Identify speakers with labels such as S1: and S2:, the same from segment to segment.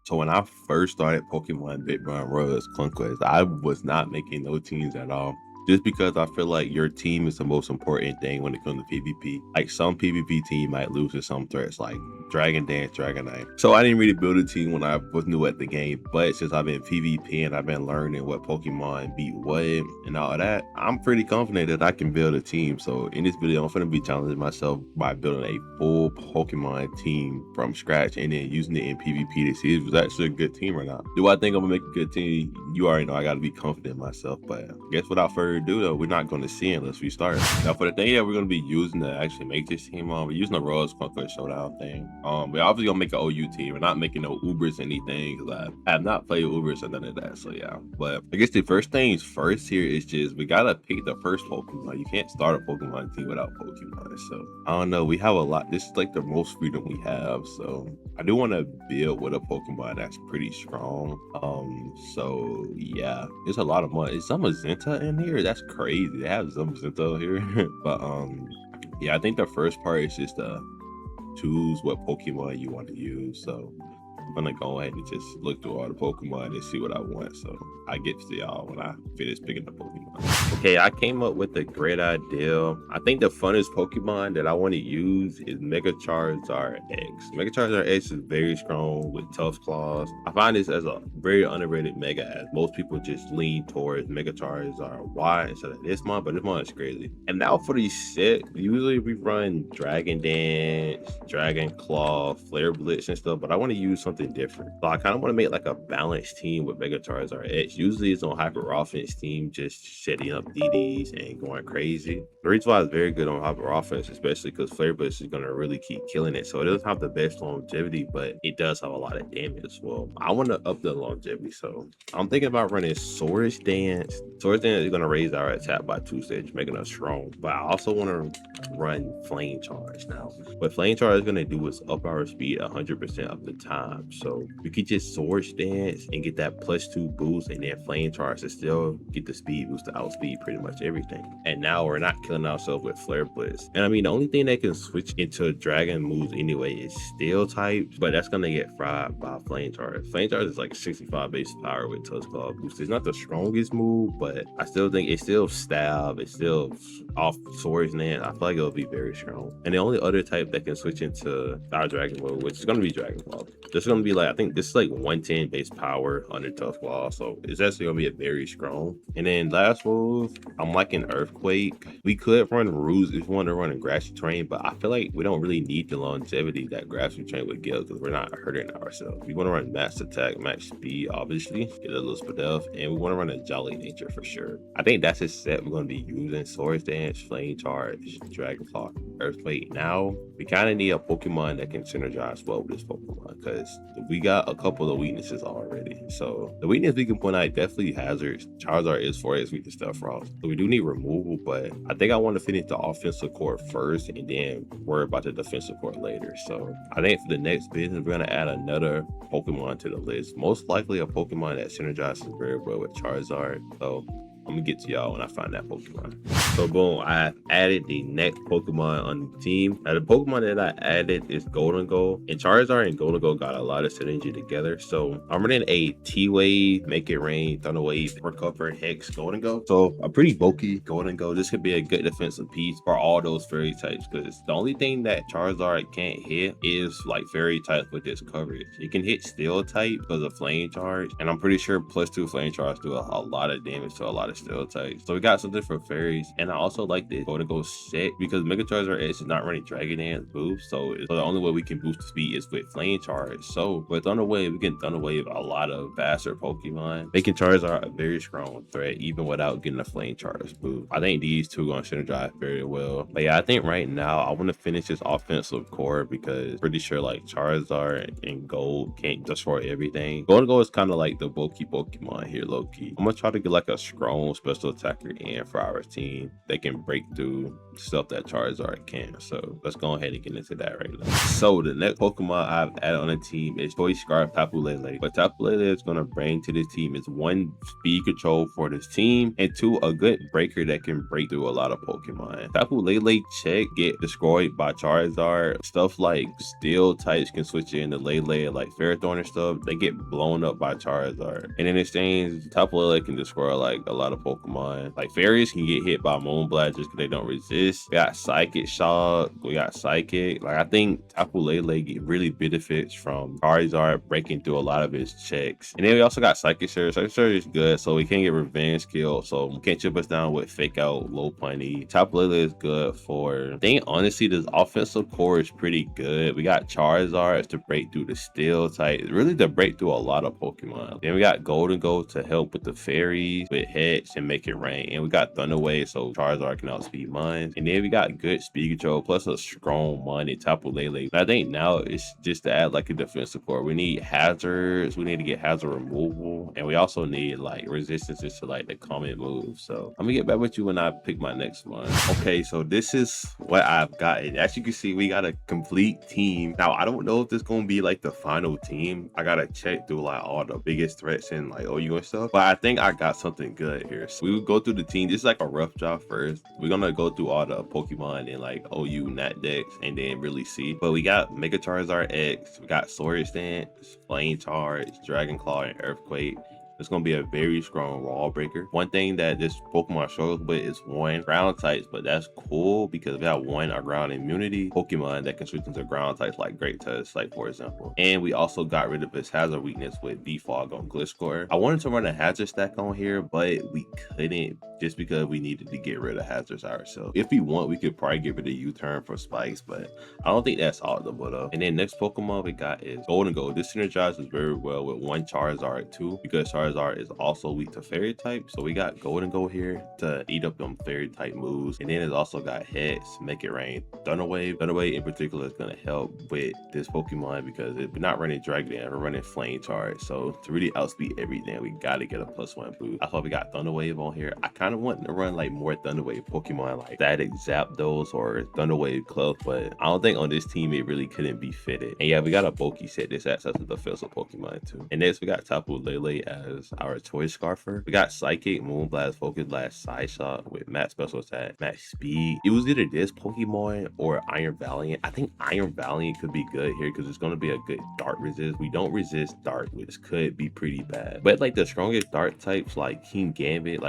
S1: So when I first started Pokemon Brick Bronze Roria Conquest, I was not making no teams at all. Just because I feel like your team is the most important thing when it comes to PvP. Like some PvP team might lose to some threats like Dragon Dance, Dragonite. So I didn't really build a team when I was new at the game. But since I've been PvP and I've been learning what Pokemon beat what and all of that, I'm pretty confident that I can build a team. So in this video, I'm going to be challenging myself by building a full Pokemon team from scratch and then using it in PvP to see if it's actually a good team or not. Do I think I'm gonna make a good team? You already know I gotta be confident in myself. But I guess without further ado though, we're not gonna see unless we start. Now for the thing that we're gonna be using to actually make this team we're using the Royals Conquest Showdown thing. We're obviously gonna make an OU team. We're not making no Ubers or anything because I have not played Ubers or none of that. So yeah. But I guess the first things first here is just we gotta pick the first Pokemon. You can't start a Pokemon team without Pokemon. So I don't know. We have a lot. This is like the most freedom we have. So I do want to build with a Pokemon that's pretty strong. So yeah, there's a lot of money. Is Zamazenta in here? That's crazy. They have Zamazenta here. But yeah, I think the first part is just choose what Pokemon you want to use. So I'm gonna go ahead and just look through all the Pokemon and see what I want. So I get to y'all when I finish picking the Pokemon. Okay, I came up with a great idea. I think the funnest Pokemon that I want to use is Mega Charizard X. Mega Charizard X is very strong with tough claws. I find this as a very underrated Mega, as most people just lean towards Mega Charizard Y instead of this one, but this one is crazy. And now for the set, usually we run Dragon Dance, Dragon Claw, Flare Blitz and stuff, but I want to use something different. So I kind of want to make like a balanced team with Mega Charizard X. Usually it's on hyper offense team, just setting up DDs and going crazy. The reason why it's very good on hyper offense, especially because Flare Blitz is going to really keep killing it. So it doesn't have the best longevity, but it does have a lot of damage. Well, I want to up the longevity. So I'm thinking about running Swords Dance. Swords Dance is going to raise our attack by 2 stage, making us strong. But I also want to run Flame Charge now. What Flame Charge is going to do is up our speed 100% of the time. So we could just Swords Dance and get that +2 boost, and then Flame Charge to still get the speed boost to outspeed pretty much everything. And now we're not killing ourselves with Flare Blitz. And I mean, the only thing that can switch into Dragon moves anyway is Steel type, but that's going to get fried by Flame Charge. Flame Charge is like 65 base power with Touch Claw boost. It's not the strongest move, but I still think it's still stab. It's still off Swords Dance. I feel like it'll be very strong. And the only other type that can switch into our Dragon mode, which is going to be Dragon Claw. This is going to be like, I think this is like 110 base power under Tough Claw, so it's actually going to be a very strong. And then last move, I'm liking Earthquake. We could run Ruse if we want to run a Grassy Terrain, but I feel like we don't really need the longevity that Grassy Terrain would give because we're not hurting ourselves. We want to run Max Attack, Max Speed, obviously, get a little Spadef, and we want to run a Jolly Nature for sure. I think that's a set we're going to be using: Swords Dance, Flame Charge, Dragon Claw, Earthquake. Now, we kind of need a Pokemon that can synergize well with this Pokemon because we got a couple of weaknesses already. So the weakness we can point out definitely Hazards. Charizard is for its weakness stuff Frost. So we do need removal, but I think I want to finish the offensive core first and then worry about the defensive core later. So I think for the next business, we're going to add another Pokemon to the list. Most likely a Pokemon that synergizes very well with Charizard. So I'm gonna get to y'all when I find that Pokemon. So boom, I added the next Pokemon on the team. Now the Pokemon that I added is Gholdengo, and Charizard and Gholdengo got a lot of synergy together. So I'm running a T-Wave, Make It Rain, Thunder Wave, Recover, Hex, Gholdengo. So a pretty bulky Gholdengo. This could be a good defensive piece for all those fairy types, because the only thing that Charizard can't hit is like fairy types with this coverage. It can hit Steel type because of Flame Charge, and I'm pretty sure +2 Flame Charge do a lot of damage to a lot of Steel types. So we got something for fairies, and I also like the Gholdengo set because Mega Charizard X is not running Dragon Dance boost, so the only way we can boost the speed is with Flame Charge. So with Thunder Wave, we can Thunder Wave a lot of faster Pokemon, making Charizard a very strong threat even without getting a Flame Charge boost. I think these two are gonna synergize very well. But yeah, I think right now I want to finish this offensive core because pretty sure like Charizard and Gold can't destroy everything. Gholdengo is kind of like the bulky Pokemon here, low key. I'm gonna try to get like a strong strong special attacker and for our team. They can break through stuff that Charizard can. So let's go ahead and get into that right now. So the next Pokemon I've added on the team is Toy Scarf Tapu Lele. What Tapu Lele is going to bring to this team is 1, speed control for this team, and 2, a good breaker that can break through a lot of Pokemon. Tapu Lele check get destroyed by Charizard. Stuff like steel types can switch into Lele, like Ferrothorn and stuff. They get blown up by Charizard. And in exchange, Tapu Lele can destroy like a lot of Pokemon. Like fairies can get hit by Moonblast just because they don't resist. We got Psychic Shock. We got Psychic. Like I think Tapu Lele really benefits from Charizard breaking through a lot of his checks. And then we also got Psychic Surge. Psychic Surge is good, so we can't get Revenge Kill. So we can't chip us down with Fake Out, Low Punny. Tapu Lele is good for. I think honestly, this offensive core is pretty good. We got Charizard to break through the Steel type, really to break through a lot of Pokemon. Then we got Gholdengo to help with the fairies, with Hedge and make it rain. And we got Thunder Wave, so Charizard can outspeed mine. And then we got good speed control plus a strong money Tapu Lele. I think now it's just to add like a defensive core. We need hazards. We need to get hazard removal, and we also need like resistances to like the common moves. So I'm gonna get back with you when I pick my next one. Okay, so this is what I've gotten. As you can see, we got a complete team. Now I don't know if this is gonna be like the final team. I gotta check through like all the biggest threats and like OU and stuff, but I think I got something good here. So we will go through the team. This is like a rough job first. We're gonna go through all the Pokemon in like OU Nat decks and then really see. But we got Mega Charizard X, we got Sword Stance, Flame Charge, Dragon Claw, and Earthquake. It's going to be a very strong wall breaker. One thing that this Pokemon struggles with is 1 ground types, but that's cool because we have 1 ground immunity Pokemon that can switch into ground types like Great Tusk, like for example. And we also got rid of his hazard weakness with Defog on Gliscor. I wanted to run a hazard stack on here, but we couldn't just because we needed to get rid of hazards ourselves. If we want, we could probably get rid of U-turn for spikes, but I don't think that's optimal though. And then next Pokemon we got is Gholdengo. This synergizes very well with 1 Charizard too, because Charizard is also weak to fairy type. So we got Gholdengo here to eat up them fairy type moves. And then it's also got Heads, Make It Rain, Thunder Wave. Thunder Wave in particular is going to help with this Pokemon because we're not running Dragon, we're running Flame Charge. So to really outspeed everything, we got to get a +1 boost. That's why we got Thunder Wave on here. I kind of want to run like more Thunder Wave Pokemon like Static Zapdos or Thunder Wave Club, but I don't think on this team it really couldn't be fitted. And yeah, we got a Bulky set. This acts as a defensive Pokemon too. And next we got Tapu Lele as our Toy Scarfer. We got Psychic, Moonblast, Focus Blast, Side Shot with max special attack, max speed. It was either this Pokemon or Iron Valiant. I think Iron Valiant could be good here because it's going to be a good Dart resist. We don't resist Dart, which could be pretty bad. But like the strongest Dart types like King Gambit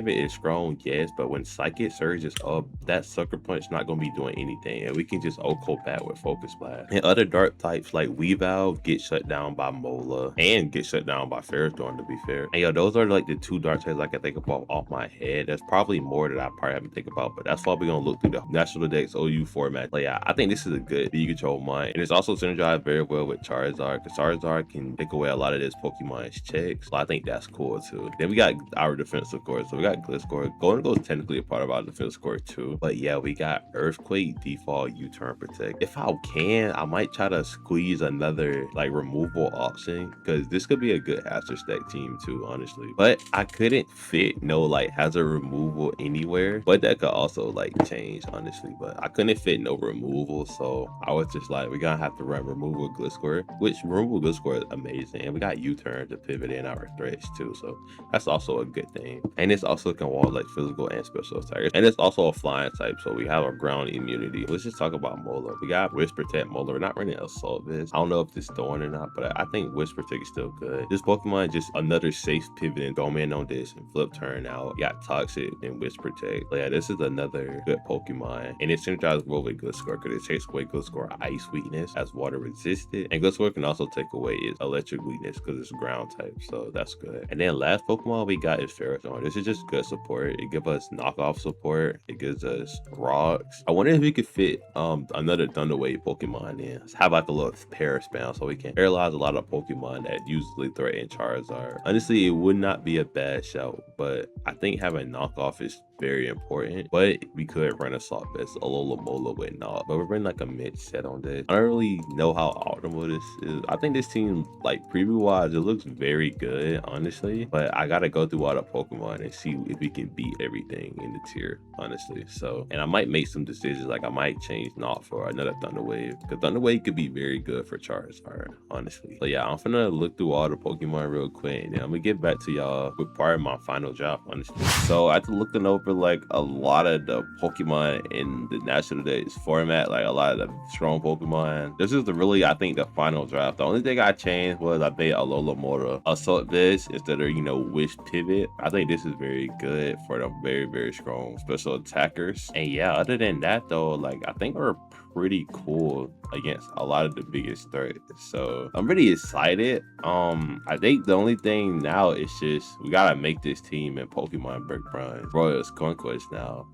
S1: is strong, yes, but when Psychic surges up, that Sucker Punch not going to be doing anything. And we can just OHKO back with Focus Blast. And other Dart types like Weavile get shut down by Mola and get shut down by Ferrothorn, to be fair. And yo, those are like the 2 Dart types I can think about off my head. There's probably more that I probably haven't think about, but that's why we're gonna look through the National Dex OU format. But yeah, I think this is a good speed control mine. And it's also synergized very well with Charizard because Charizard can take away a lot of this Pokemon's checks. So I think that's cool too. Then we got our defensive core. So we got Gliscor. Gholdengo is technically a part of our defense core too. But yeah, we got Earthquake, Default, U-turn, Protect. If I can, I might try to squeeze another like removal option because this could be a good hazard stack team too, honestly. But I couldn't fit no like hazard removal anywhere, but that could also like change honestly. But I couldn't fit no removal, so I was just like, we're gonna have to run removal Gliscor, which removal Gliscor is amazing. And we got U-turn to pivot in our threats too, so that's also a good thing. And it's also can wall like physical and special attacks, and it's also a flying type, so we have a ground immunity. Let's just talk about Mola. We got Wish Protect Mola. We're not running Assault Vest. I don't know if this throwing or not, but I think Wish Protect is still good. This Pokemon just another safe pivot and dome in on this and flip turn out. You got Toxic and Wish Protect. But yeah, this is another good Pokemon, and it synergizes well with Gliscor because it takes away Gliscor ice weakness as water resisted, and Gliscor can also take away its electric weakness because it's ground type, so that's good. And then last Pokemon we got is Ferrothorn. This is just good support. It gives us knockoff support. It gives us rocks. I wonder if we could fit another Thunder Wave Pokemon in. Let's have like a little pair spam so we can paralyze a lot of Pokemon that usually threaten Charizard. Honestly, it would not be a bad shout, but I think having knockoff is very important, but we could run a soft vest, Alomomola with not. But we're running like a mid set on this. I don't really know how optimal this is. I think this team, like preview wise, it looks very good, honestly. But I gotta go through all the Pokemon and see if we can beat everything in the tier, honestly. So, and I might make some decisions, like I might change not for another Thunder Wave, because Thunder Wave could be very good for Charizard, honestly. So yeah, I'm gonna look through all the Pokemon real quick, and then I'm gonna get back to y'all with part of my final draft, honestly. So after looking over like a lot of the Pokemon in the National Days format, like a lot of the strong Pokemon, this is the really, I think, the final draft. The only thing I changed was I made Alomomola Assault Vest instead of, you know, Wish Pivot. I think this is very good for the very, very strong special attackers. And yeah, other than that though, like I think we're pretty cool against a lot of the biggest threats. So I'm really excited. I think the only thing now is just we gotta make this team in Pokemon Brick Bronze Roria Conquest now.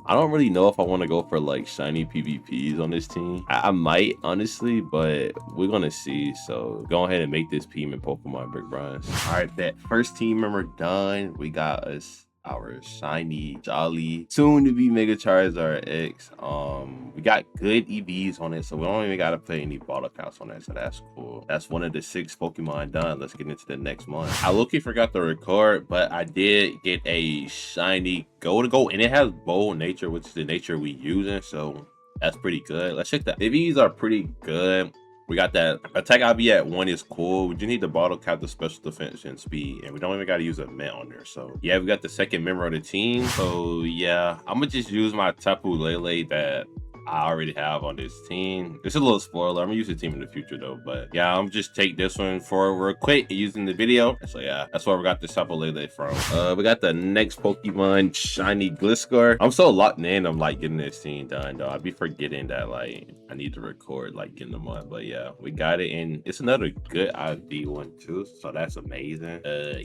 S1: I don't really know if I want to go for like shiny PvPs on this team. I might, honestly, but we're gonna see. So go ahead and make this team in Pokemon Brick Bronze. All right, that first team member done. We got us our shiny, jolly, soon to be Mega Charizard X. We got good EVs on it, so we don't even gotta put any bottle counts on it, so that's cool. That's one of the 6 Pokemon done. Let's get into the next one. I low-key forgot to record, but I did get a shiny Gholdengo, and it has bold nature, which is the nature we using, so that's pretty good. Let's check that. EVs are pretty good. We got that attack IV at 1 is cool. We just need the bottle cap, the special defense and speed, and we don't even got to use a mint on there. So yeah, we got the second member of the team. So yeah, I'm gonna just use my Tapu Lele that I already have on this team. It's a little spoiler. I'm gonna use the team in the future though, but yeah, I'm just take this one for real quick using the video. So yeah, that's where we got this Tapu Lele from. We got the next Pokemon shiny Gliscor. I'm so locked in. I'm like getting this team done though. I'd be forgetting that like I need to record like getting them on, but yeah, we got it, and it's another good IV one too. So that's amazing.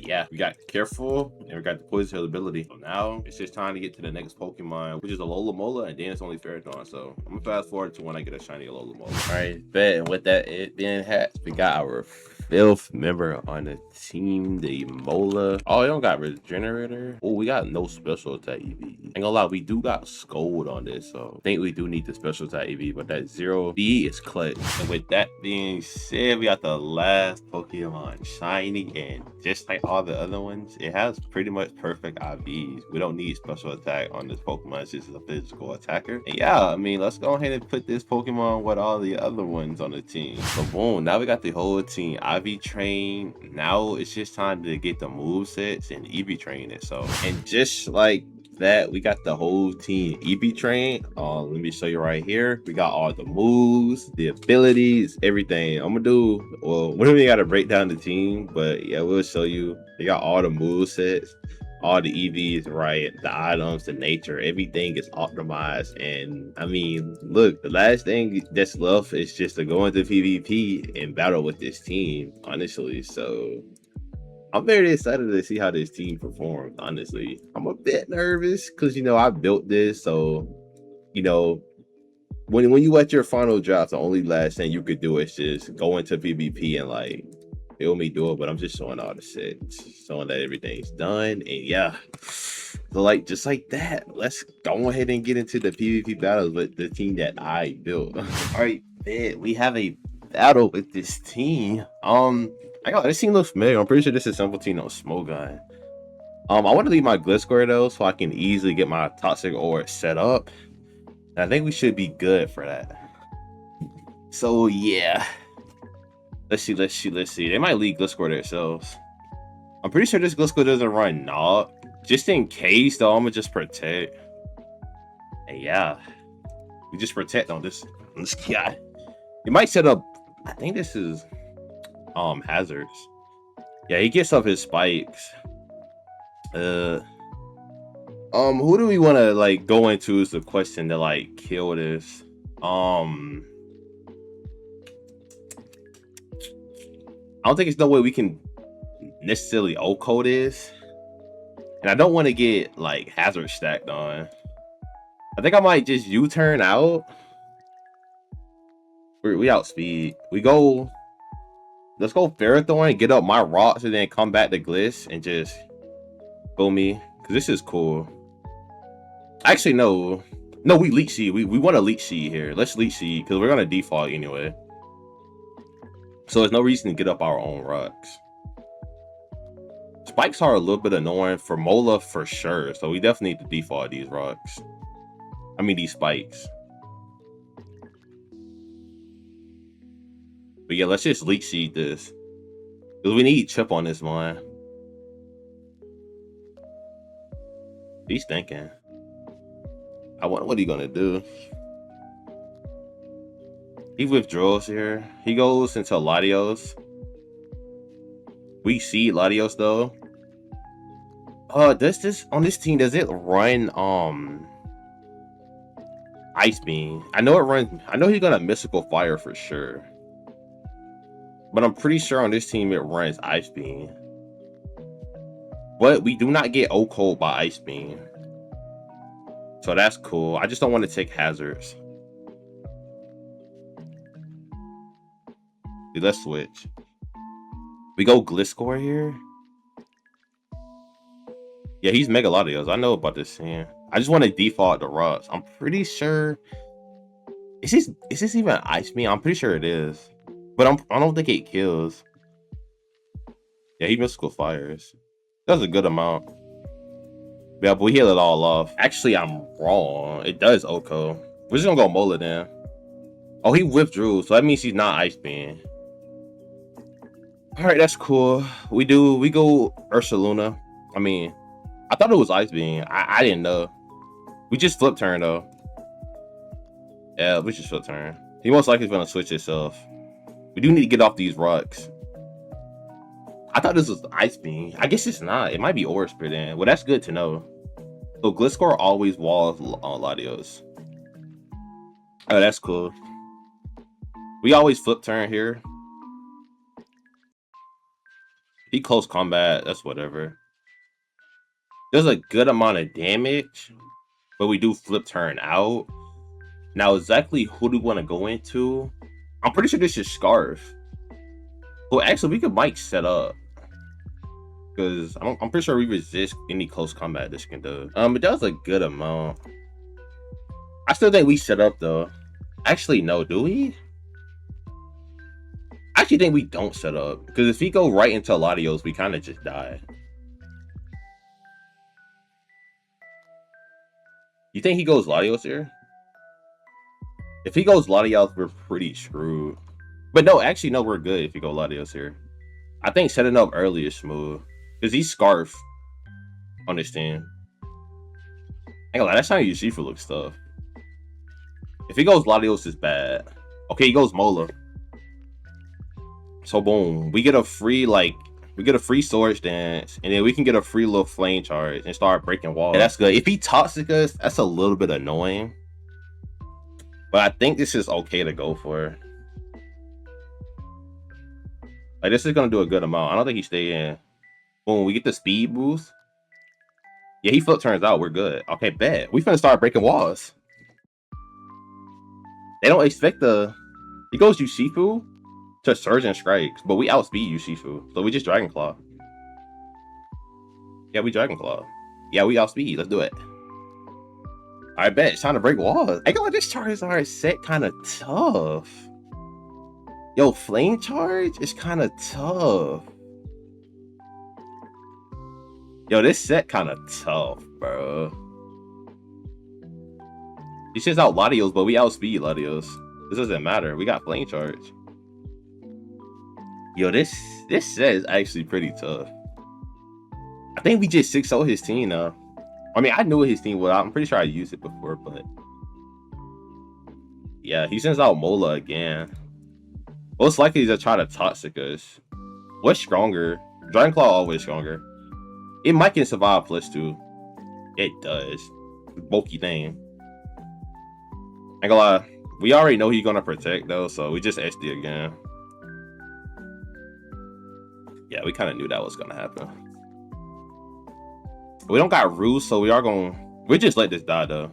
S1: Yeah, we got Careful, and we got the Poison Hill ability. So now it's just time to get to the next Pokemon, which is a Alomomola, and then it's only Ferrothorn. So I'm gonna fast forward to when I get a shiny Alomomola. All right, bet. And with that it being hatched, we got our 5th member on the team, the Mola. Oh, it don't got Regenerator. Oh, we got no special attack EV. Ain't gonna lie, we do got Scold on this, so I think we do need the special attack EV, but that 0B is clutch. And with that being said, we got the last Pokemon shiny, and just like all the other ones, it has pretty much perfect IVs. We don't need special attack on this Pokemon. It's just a physical attacker. And yeah, I mean, let's go ahead and put this Pokemon with all the other ones on the team. So boom, now we got the whole team IV train. Now it's just time to get the move sets and EV train it. So, and just like that, we got the whole team EV train. Let me show you right here. We got all the moves, the abilities, everything. I'm gonna do, well, we don't even gotta break down the team, but yeah, we'll show you. They got all the move sets, all the EVs, right? The items, the nature, everything is optimized. And I mean, look, the last thing that's left is just to go into PvP and battle with this team, honestly. So I'm very excited to see how this team performs, honestly. I'm a bit nervous because, you know, I built this. So, you know, when you at your final draft, the only last thing you could do is just go into PvP and like feel me do it. But I'm just showing all the sets, showing that everything's done. And yeah, so like just like that, let's go ahead and get into the PvP battles with the team that I built. All right, man, we have a battle with this team. I got this team looks familiar. I'm pretty sure this is Simple Team on Smogon. I want to leave my Gliscor though, so I can easily get my Toxic Ore set up. And I think we should be good for that. So yeah, let's see. They might leave Gliscor themselves. I'm pretty sure this Gliscor doesn't run Knob. Just in case though, I'm gonna just protect. And yeah, we just protect on this guy. You might set up. I think this is hazards. Yeah, he gets up his spikes. Who do we want to like go into is the question to like kill this. I don't think there's no way we can necessarily O-code this, and I don't want to get like hazard stacked on. I think I might just U-turn out. We outspeed. We go. Let's go Ferrothorn, get up my rocks, and then come back to Gliss and just go me. Because this is cool. Actually, no. No, we Leech Seed. We want to Leech Seed here. Let's Leech Seed because we're gonna default anyway. So there's no reason to get up our own rocks. Spikes are a little bit annoying for Mola for sure. So we definitely need to default these rocks. I mean these spikes. But yeah, let's just Leech Seed this. Because we need chip on this one. He's thinking. I wonder what he's gonna do. He withdraws here. He goes into Latios. We see Latios though. Does this on this team, does it run Ice Beam? I know it runs, I know he's gonna Mystical Fire for sure. But I'm pretty sure on this team it runs Ice Beam. But we do not get O-Cold by Ice Beam. So that's cool. I just don't want to take hazards. Dude, let's switch. We go Gliscor here. Yeah, he's Mega Latios. I know about this scene. I just want to default the rocks. I'm pretty sure. Is this even Ice Beam? I'm pretty sure it is. But I don't think it kills. Yeah, he Mystical Fires. That's a good amount. Yeah, but we heal it all off. Actually, I'm wrong. It does Oko. We're just gonna go Mola then. Oh, he withdrew, so that means he's not Ice Beam. Alright, that's cool. We go Ursaluna. I mean, I thought it was Ice Beam. I didn't know. We just flip turn though. Yeah, we just flip turn. He most likely is gonna switch himself. We do need to get off these rocks. I thought this was Ice Beam. I guess it's not. It might be Aura Sphere then. Well, that's good to know. So Gliscor always walls on Latios. Oh, that's cool. We always flip turn here. He close combat. That's whatever. There's a good amount of damage, but we do flip turn out. Now, exactly who do we want to go into? I'm pretty sure this is Scarf. Well, actually, we could might set up. Because I'm pretty sure we resist any close combat this can do. It does a good amount. I still think we set up though. Actually, no, do we? I actually think we don't set up. Because if we go right into Latios, we kind of just die. You think he goes Latios here? If he goes Latios, we're pretty screwed. But no, actually, no, we're good if you go Latios here. I think setting up early is smooth. Because he's Scarf on this team. Ain't gonna lie, that's how Yushifu looks tough. If he goes Latios, is bad. Okay, he goes Mola. So boom, we get a free Swords Dance, and then we can get a free little Flame Charge and start breaking walls. Yeah, that's good. If he Toxic us, that's a little bit annoying. But I think this is okay to go for. Like, this is gonna do a good amount. I don't think he stay in. Boom, we get the speed boost. Yeah, he flip turns out. We're good. Okay, bet. We finna start breaking walls. They don't expect the... He goes Yushifu to Surge and Strikes, but we outspeed Yushifu. So we just Dragon Claw. Yeah, we Dragon Claw. Yeah, we outspeed. Let's do it. I bet. It's time to break walls. I got this Charizard set kind of tough. Yo, Flame Charge is kind of tough. Yo, this set kind of tough, bro. He sends out Latios, but we outspeed Latios. This doesn't matter. We got Flame Charge. Yo, this set is actually pretty tough. I think we just 6-0 his team now. I mean, I knew his team was. I'm pretty sure I used it before, but yeah, he sends out Mola again. Most likely he's gonna try to Toxic us. What's stronger? Dragon Claw always stronger. It might can survive +2. It does. Bulky thing. Ain't gonna lie. We already know he's gonna protect though, so we just SD again. Yeah, we kind of knew that was gonna happen. We don't got Roost, so we just let this die though.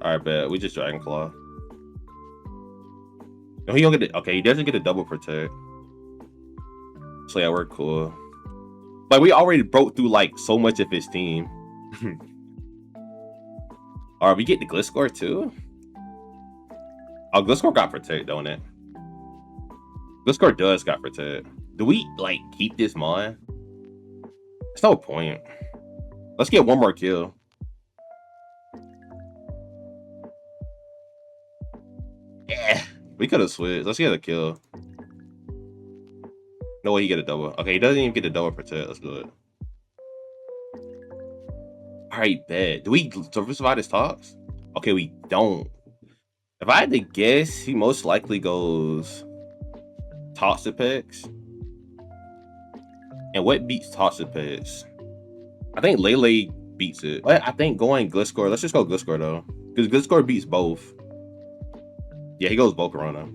S1: Alright, bet. We just Dragon Claw. No, he don't get it. Okay, he doesn't get a double protect. So yeah, we're cool. Like, we already broke through like so much of his team. Or we get the Gliscor too? Oh, Gliscor got protect, don't it? Gliscor does got protect. Do we like keep this mon? There's no point. Let's get one more kill. Yeah, we could have switched. Let's get a kill. No way he get a double. Okay, he doesn't even get a double protect. Let's do it. All right, bet. Do we survive his talks? Okay, we don't. If I had to guess, he most likely goes Toxapex. And what beats Toxapex? I think Lele beats it. I think going Gliscor. Let's just go Gliscor though, because Gliscor beats both. Yeah, he goes Volcarona.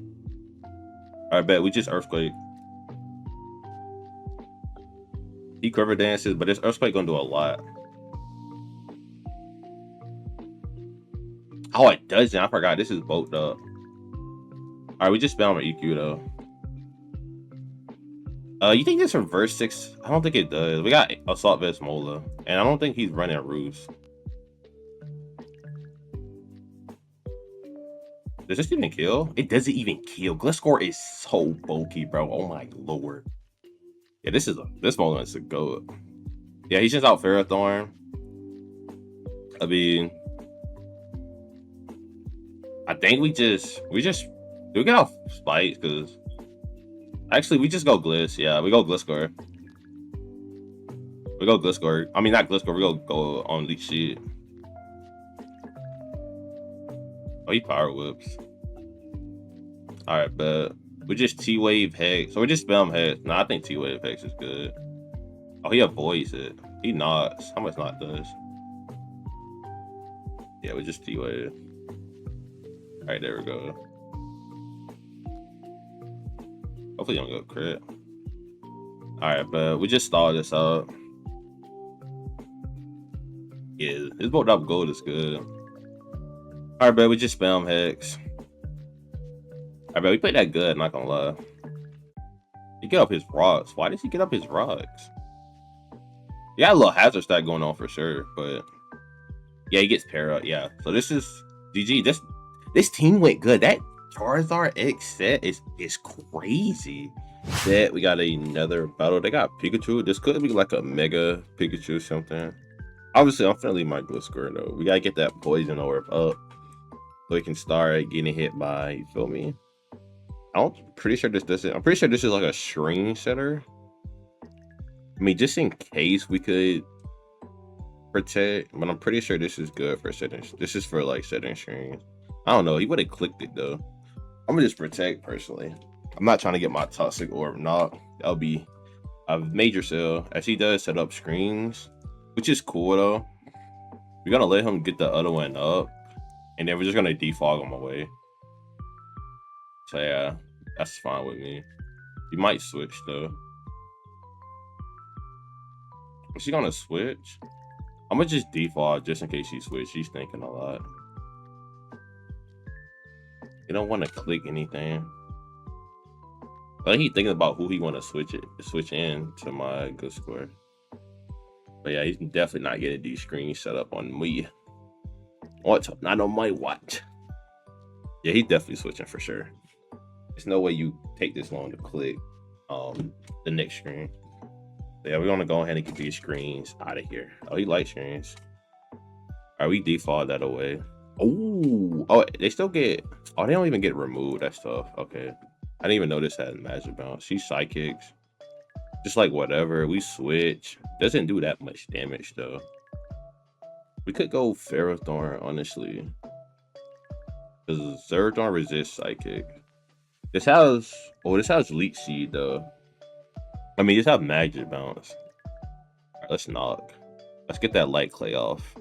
S1: All right, bet we just Earthquake. He Quiver Dances, but this Earthquake gonna do a lot. Oh, it doesn't. I forgot. This is bulked up. All right, we just found our EQ though. You think this reverse 6? I don't think it does. We got Assault Vest Mola, and I don't think he's running Roost. Does this even kill? It doesn't even kill. Gliscor is so bulky, bro. Oh my lord. Yeah, this Mola is a goat. Yeah, he's just out Ferrothorn. I mean, I think we get off Spikes because actually we just go Gliss. Yeah, we go Gliscor. We go Gliscor. I mean, not Gliscor. We go on Leech Sheet. Oh, he Power Whips. All right, but we just T-Wave Hex. So we just spam Hex. No, I think T-Wave Hex is good. Oh, he avoids it. He knocks. How much knock does? Yeah, we just T-Wave. All right, there we go. Hopefully you don't go crit. All right, but we just stalled this out. Yeah, his bolt up gold is good. All right, but we just spam Hex. All right, but we played that good, not gonna lie. He get up his rocks. Why does he get up his rocks? He got a little hazard stack going on for sure, but yeah, he gets para. Yeah, so this is GG. This team went good. That Charizard X set is crazy. That we got another battle. They got Pikachu. This could be like a Mega Pikachu or something. Obviously, I'm finna leave my Gliscor though. We gotta get that poison orb up so we can start getting hit by. You feel me? I'm pretty sure this doesn't. I'm pretty sure this is like a string setter. I mean, just in case we could protect, but I'm pretty sure this is good for setting. This is for like setting strings. I don't know. He would have clicked it though. I'm gonna just protect personally. I'm not trying to get my toxic orb knocked. That'll be a major sell. As he does set up screens, which is cool though. We're gonna let him get the other one up, and then we're just gonna defog him away. So yeah, that's fine with me. He might switch though. Is she gonna switch? I'm gonna just defog just in case she switch. She's thinking a lot. You don't want to click anything. But he's thinking about who he want to switch in to my Gliscor. But yeah, he's definitely not getting these screens set up on me. What? Not on my watch. Yeah, he's definitely switching for sure. There's no way you take this long to click the next screen. So yeah, we're gonna go ahead and get these screens out of here. Oh, he likes screens. All right, we default that away. Oh, they still get. Oh, they don't even get removed. That's tough. Okay, I didn't even know this had magic bounce. She psychics. Just like whatever. We switch. Doesn't do that much damage though. We could go Ferrothorn, honestly. Because Ferrothorn resists psychic. This has Leech Seed though. I mean, this has magic bounce. All right, let's knock. Let's get that light clay off.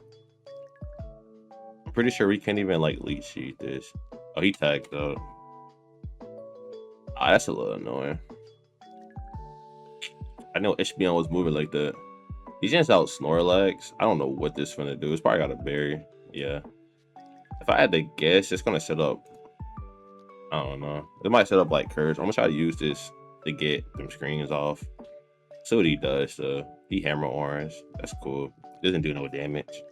S1: I'm pretty sure we can't even like Leech Seed this. Oh, he tagged though. Ah, that's a little annoying. I know HBN was moving like that. He's just out Snorlax. I don't know what this is gonna do. It's probably got a berry. Yeah. If I had to guess, it's gonna set up. I don't know. It might set up like curves. I'm gonna try to use this to get them screens off. See what he does. So he hammer orange. That's cool. Doesn't do no damage.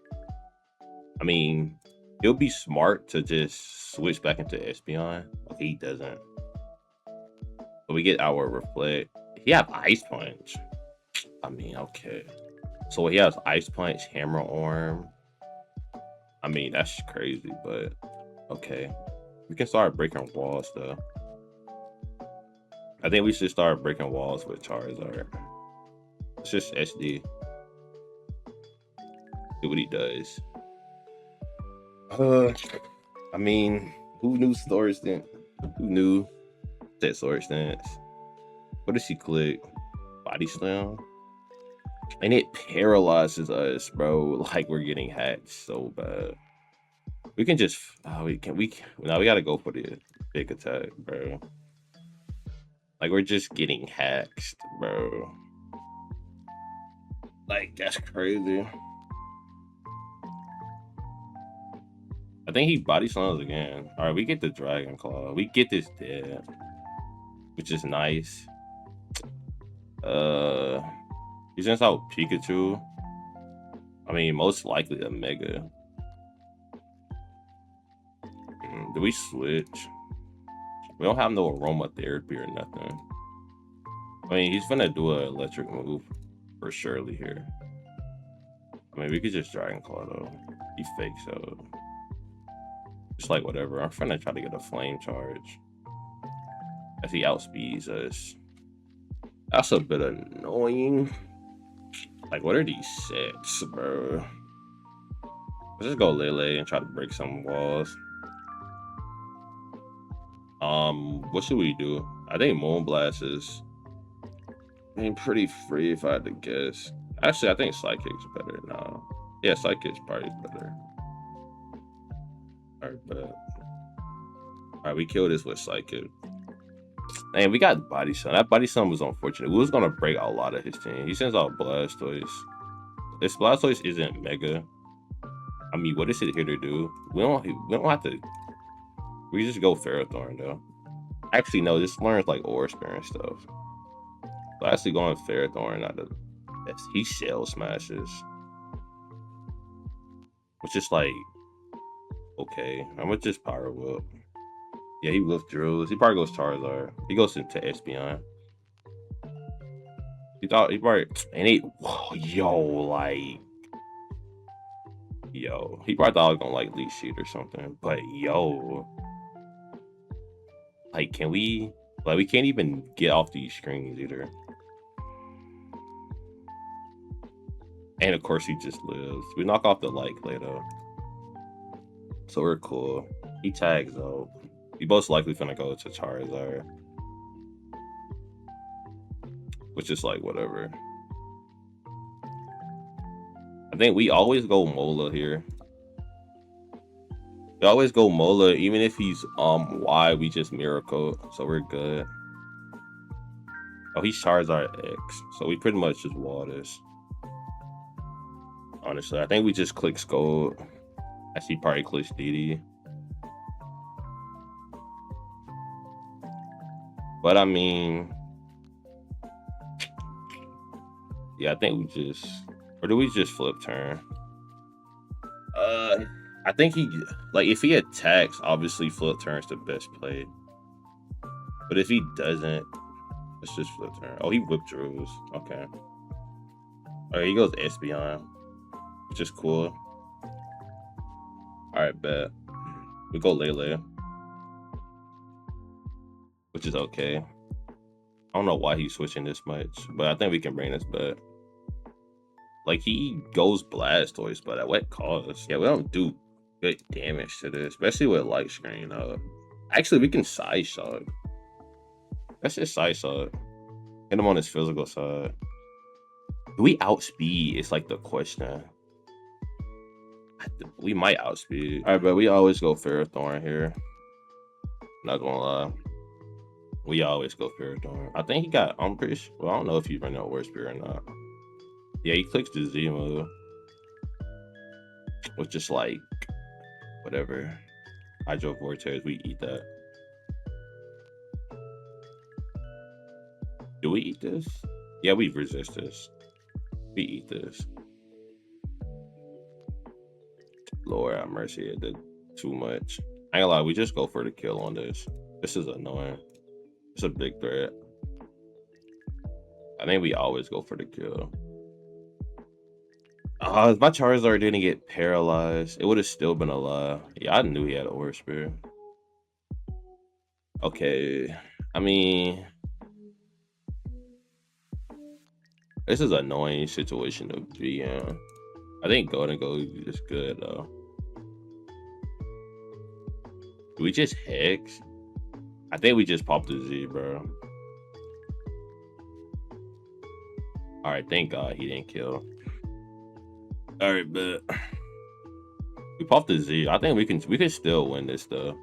S1: I mean, It'll be smart to just switch back into Espeon. Okay, he doesn't. But we get our reflect. He have Ice Punch. I mean, okay. So he has Ice Punch, Hammer Arm. I mean, that's crazy, but okay. We can start breaking walls though. I think we should start breaking walls with Charizard. It's just SD. See what he does. I mean, who knew Storage Stance? Who knew that Storage Stance? What does he click? Body Slam? And it paralyzes us, bro. Like we're getting hacked so bad. We can just now we gotta go for the big attack, bro. Like we're just getting hacked, bro. Like that's crazy. I think he body slams again. All right, we get the Dragon Claw. We get this dead, which is nice. He sends out Pikachu. I mean, most likely a Mega. Do we switch? We don't have no aromatherapy or nothing. I mean, he's gonna do an electric move for surely here. I mean, we could just Dragon Claw though. He fakes out. Just like whatever. I'm trying to try to get a flame charge as he outspeeds us. That's a bit annoying. Like, what are these sets, bro? Let's just go Lele and try to break some walls. What should we do? I think Moonblast is pretty free if I had to guess. Actually, I think Psychic's better now. Yeah, Psychic's probably better. Alright, but alright, we killed this with Psychic. And we got Body Slam. That Body Slam was unfortunate. We was gonna break a lot of his team. He sends out Blastoise. This Blastoise isn't Mega. I mean, what is it here to do? We don't have to. We just go Ferrothorn though. Actually, no, this learns like Aura Spear and stuff. So actually going Ferrothorn out of he Shell Smashes. Which is like okay. I'm gonna just Power Whip. Yeah, he withdraws. He probably goes Charizard. He goes into Espeon. He probably and he he probably thought I was gonna like Leech Seed or something. But like can we we can't even get off these screens either. And of course he just lives. We knock off the later. So we're cool. He tags though. We most likely finna go to Charizard. Which is like whatever. I think we always go Mola here. We always go Mola, even if he's Y, we just Miracle, so we're good. Oh, he's Charizard X, so we pretty much just wall this. Honestly, I think we just click Scold. I see probably clicks DD. But I mean, yeah, I think we just, or do we just flip turn? I think he, if he attacks, obviously flip turn's the best play. But if he doesn't, let's just flip turn. Oh, he withdraws. Okay. Alright, he goes Espeon, which is cool. Alright, bet. We go Lele, which is okay. I don't know why he's switching this much, but I think we can bring this back. Like, he goes Blastoise, but at what cost? Yeah, we don't do good damage to this, especially with Light Screen. Actually, we can Side Shot. That's just Side Shot. Hit him on his physical side. Do we outspeed? It's like the question. We might outspeed. All right, but we always go Ferrothorn here. Not gonna lie. We always go Ferrothorn. I think he got Umbrish. Well, I don't know if he's running a Word Spear or not. Yeah, he clicks the Z move. Which is like, whatever. Hydro Vortex, we eat that. Do we eat this? Yeah, we resist this. We eat this. Lord have mercy. too much. I ain't gonna lie, we just go for the kill on this. This is annoying. It's a big threat. I think we always go for the kill. If my Charizard didn't get paralyzed, it would have still been alive. Yeah, I knew he had an Aura Spear. Okay, I mean, this is an annoying situation to be in. I think Gholdengo is good though. Do we just Hex? I think we just popped the Z, bro. All right, thank God he didn't kill. All right, but we popped the Z. I think we can still win this though.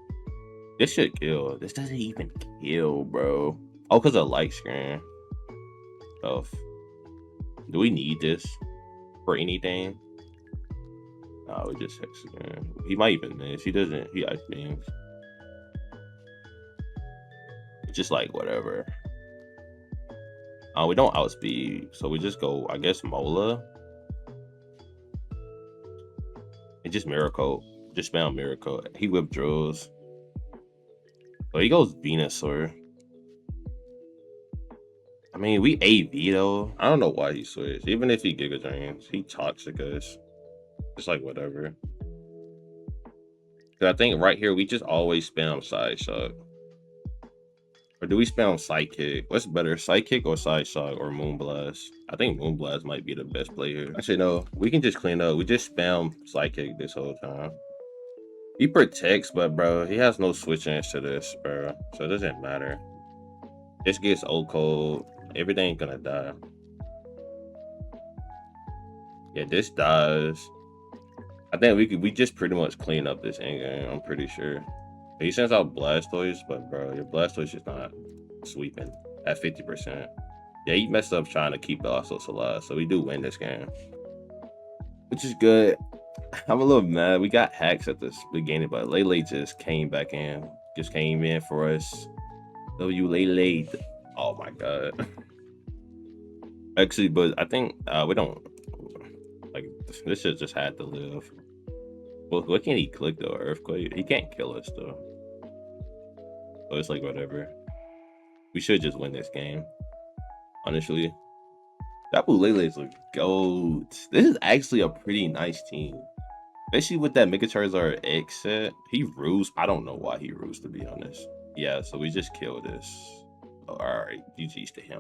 S1: This should kill. This doesn't even kill, bro. Oh, because of light screen. Oh, do we need this for anything? No, we just Hex again. He might even miss. He doesn't. He ice beams. Just like whatever. We don't outspeed, so we just go, I guess, Mola. And just Miracle. Just spam Miracle. He withdraws. So he goes Venusaur. I mean, we AV though. I don't know why he switched. Even if he Giga Drains, he toxic us. Just like whatever. Cause I think right here we just always spam Side Shock. Or do we spam Psychic? What's better, Psychic or Side Shock or Moonblast? I think Moonblast might be the best play here. Actually, no. We can just clean up. We just spam Psychic this whole time. He protects, but bro, he has no switch-ins to this, bro. So it doesn't matter. This gets old cold. Everything's gonna die. Yeah, this dies. I think we just pretty much clean up this end game. I'm pretty sure. He sends out Blastoise, but bro, your Blastoise is not sweeping at 50%. Yeah, he messed up trying to keep Blastoise alive, so we do win this game, which is good. I'm a little mad. We got hacks at this beginning, but Lele just came back in. Just came in for us. W Lele. Oh my god. Actually, but I think we don't like this shit just had to live. Well, what can he click though? Earthquake? He can't kill us though. So it's like whatever. We should just win this game. Honestly. Tapu Lele is a goat. This is actually a pretty nice team. Especially with that Mega Charizard X set. He rules. I don't know why he rules, to be honest. Yeah, so we just killed this. Oh, alright, GG's to him.